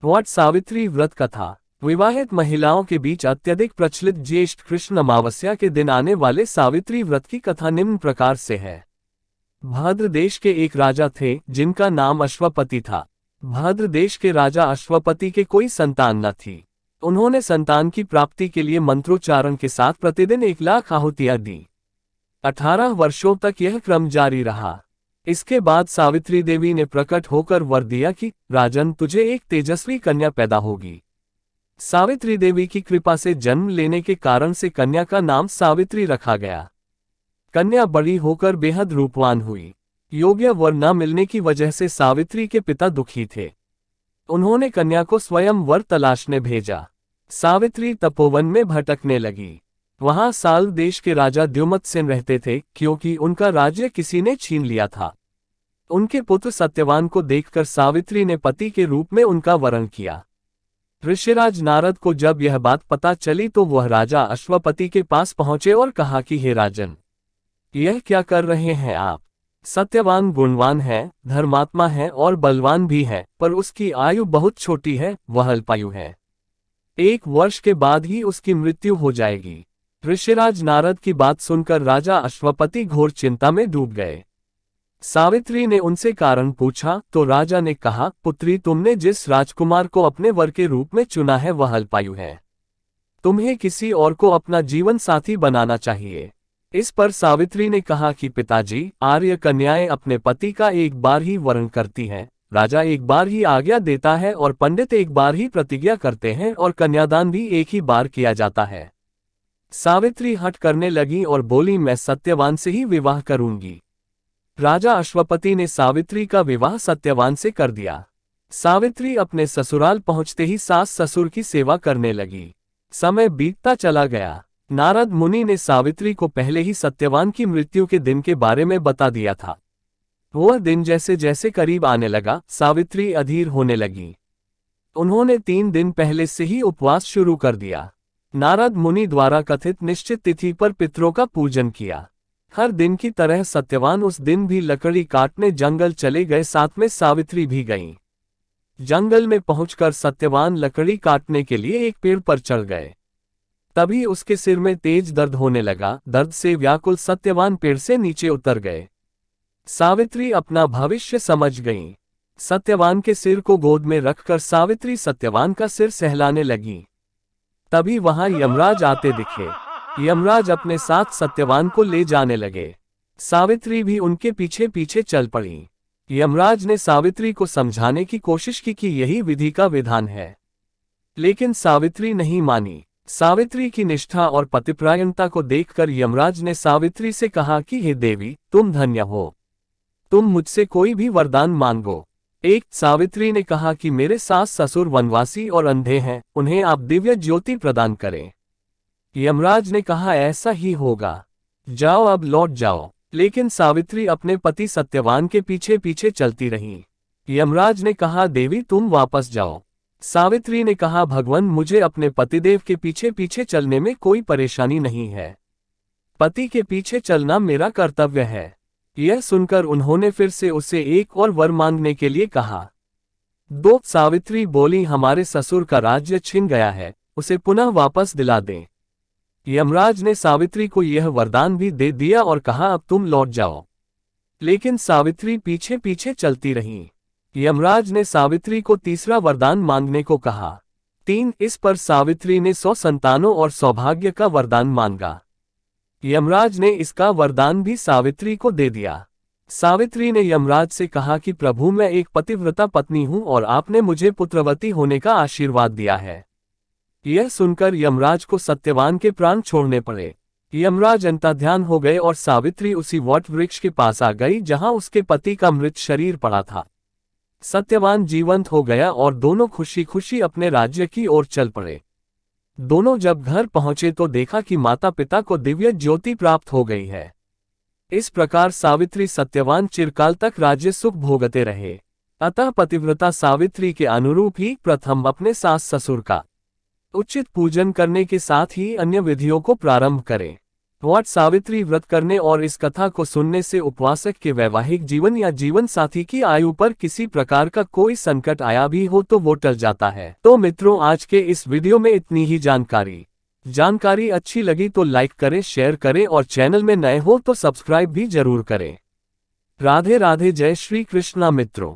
वट सावित्री व्रत कथा। विवाहित महिलाओं के बीच अत्यधिक प्रचलित ज्येष्ठ कृष्ण अमावस्या के दिन आने वाले सावित्री व्रत की कथा निम्न प्रकार से है। भद्र देश के एक राजा थे जिनका नाम अश्वपति था। भद्र देश के राजा अश्वपति के कोई संतान न थी। उन्होंने संतान की प्राप्ति के लिए मंत्रोच्चारण के साथ प्रतिदिन 1,00,000 आहुतियां दी। 18 वर्षों तक यह क्रम जारी रहा। इसके बाद सावित्री देवी ने प्रकट होकर वर दिया कि राजन, तुझे एक तेजस्वी कन्या पैदा होगी। सावित्री देवी की कृपा से जन्म लेने के कारण से कन्या का नाम सावित्री रखा गया। कन्या बड़ी होकर बेहद रूपवान हुई। योग्य वर न मिलने की वजह से सावित्री के पिता दुखी थे। उन्होंने कन्या को स्वयं वर तलाशने भेजा। सावित्री तपोवन में भटकने लगी। वहां साल देश के राजा द्युमत्सेन रहते थे, क्योंकि उनका राज्य किसी ने छीन लिया था। उनके पुत्र सत्यवान को देखकर सावित्री ने पति के रूप में उनका वरण किया। ऋषिराज नारद को जब यह बात पता चली तो वह राजा अश्वपति के पास पहुंचे और कहा कि हे राजन, यह क्या कर रहे हैं आप? सत्यवान गुणवान है, धर्मात्मा है और बलवान भी है, पर उसकी आयु बहुत छोटी है, वह अल्पायु है। 1 वर्ष के बाद ही उसकी मृत्यु हो जाएगी। ऋषिराज नारद की बात सुनकर राजा अश्वपति घोर चिंता में डूब गए। सावित्री ने उनसे कारण पूछा तो राजा ने कहा, पुत्री, तुमने जिस राजकुमार को अपने वर के रूप में चुना है वह अल्पायु है। तुम्हें किसी और को अपना जीवन साथी बनाना चाहिए। इस पर सावित्री ने कहा कि पिताजी, आर्य कन्याएं अपने पति का एक बार ही वरण करती हैं, राजा एक बार ही आज्ञा देता है और पंडित एक बार ही प्रतिज्ञा करते हैं और कन्यादान भी एक ही बार किया जाता है। सावित्री हट करने लगी और बोली, मैं सत्यवान से ही विवाह करूंगी। राजा अश्वपति ने सावित्री का विवाह सत्यवान से कर दिया। सावित्री अपने ससुराल पहुंचते ही सास ससुर की सेवा करने लगी। समय बीतता चला गया। नारद मुनि ने सावित्री को पहले ही सत्यवान की मृत्यु के दिन के बारे में बता दिया था। वह दिन जैसे जैसे करीब आने लगा, सावित्री अधीर होने लगी। उन्होंने 3 दिन पहले से ही उपवास शुरू कर दिया। नारद मुनि द्वारा कथित निश्चित तिथि पर पितरों का पूजन किया। हर दिन की तरह सत्यवान उस दिन भी लकड़ी काटने जंगल चले गए, साथ में सावित्री भी गईं। जंगल में पहुंचकर सत्यवान लकड़ी काटने के लिए एक पेड़ पर चढ़ गए। तभी उसके सिर में तेज दर्द होने लगा। दर्द से व्याकुल सत्यवान पेड़ से नीचे उतर गए। सावित्री अपना भविष्य समझ गईं। सत्यवान के सिर को गोद में रखकर सावित्री सत्यवान का सिर सहलाने लगी। तभी वहां यमराज आते दिखे। यमराज अपने साथ सत्यवान को ले जाने लगे। सावित्री भी उनके पीछे पीछे चल पड़ी। यमराज ने सावित्री को समझाने की कोशिश की कि यही विधि का विधान है, लेकिन सावित्री नहीं मानी। सावित्री की निष्ठा और पतिपरायणता को देखकर यमराज ने सावित्री से कहा कि हे देवी, तुम धन्य हो, तुम मुझसे कोई भी वरदान मांगो। सावित्री ने कहा कि मेरे सास ससुर वनवासी और अंधे हैं, उन्हें आप दिव्य ज्योति प्रदान करें। यमराज ने कहा, ऐसा ही होगा, जाओ अब लौट जाओ। लेकिन सावित्री अपने पति सत्यवान के पीछे पीछे चलती रही। यमराज ने कहा, देवी तुम वापस जाओ। सावित्री ने कहा, भगवान, मुझे अपने पतिदेव के पीछे पीछे चलने में कोई परेशानी नहीं है। पति के पीछे चलना मेरा कर्तव्य है। यह सुनकर उन्होंने फिर से उसे एक और वर मांगने के लिए कहा। सावित्री बोली, हमारे ससुर का राज्य छिन गया है, उसे पुनः वापस दिला दें। यमराज ने सावित्री को यह वरदान भी दे दिया और कहा, अब तुम लौट जाओ। लेकिन सावित्री पीछे पीछे चलती रही। यमराज ने सावित्री को तीसरा वरदान मांगने को कहा। इस पर सावित्री ने 100 संतानों और सौभाग्य का वरदान मांगा। यमराज ने इसका वरदान भी सावित्री को दे दिया। सावित्री ने यमराज से कहा कि प्रभु, मैं एक पतिव्रता पत्नी हूं और आपने मुझे पुत्रवती होने का आशीर्वाद दिया है। यह सुनकर यमराज को सत्यवान के प्राण छोड़ने पड़े। यमराज अंतर्ध्यान हो गए और सावित्री उसी वट वृक्ष के पास आ गई जहां उसके पति का मृत शरीर पड़ा था। सत्यवान जीवंत हो गया और दोनों खुशी खुशी अपने राज्य की ओर चल पड़े। दोनों जब घर पहुंचे तो देखा कि माता पिता को दिव्य ज्योति प्राप्त हो गई है। इस प्रकार सावित्री सत्यवान चिरकाल तक राज्य सुख भोगते रहे। अतः पतिव्रता सावित्री के अनुरूप ही प्रथम अपने सास ससुर का उचित पूजन करने के साथ ही अन्य विधियों को प्रारंभ करें। वट सावित्री व्रत करने और इस कथा को सुनने से उपवासक के वैवाहिक जीवन या जीवन साथी की आयु पर किसी प्रकार का कोई संकट आया भी हो तो वो टल जाता है। तो मित्रों, आज के इस वीडियो में इतनी ही जानकारी अच्छी लगी तो लाइक करें, शेयर करें और चैनल में नए हो तो सब्सक्राइब भी जरूर करें। राधे राधे, जय श्री कृष्णा मित्रों।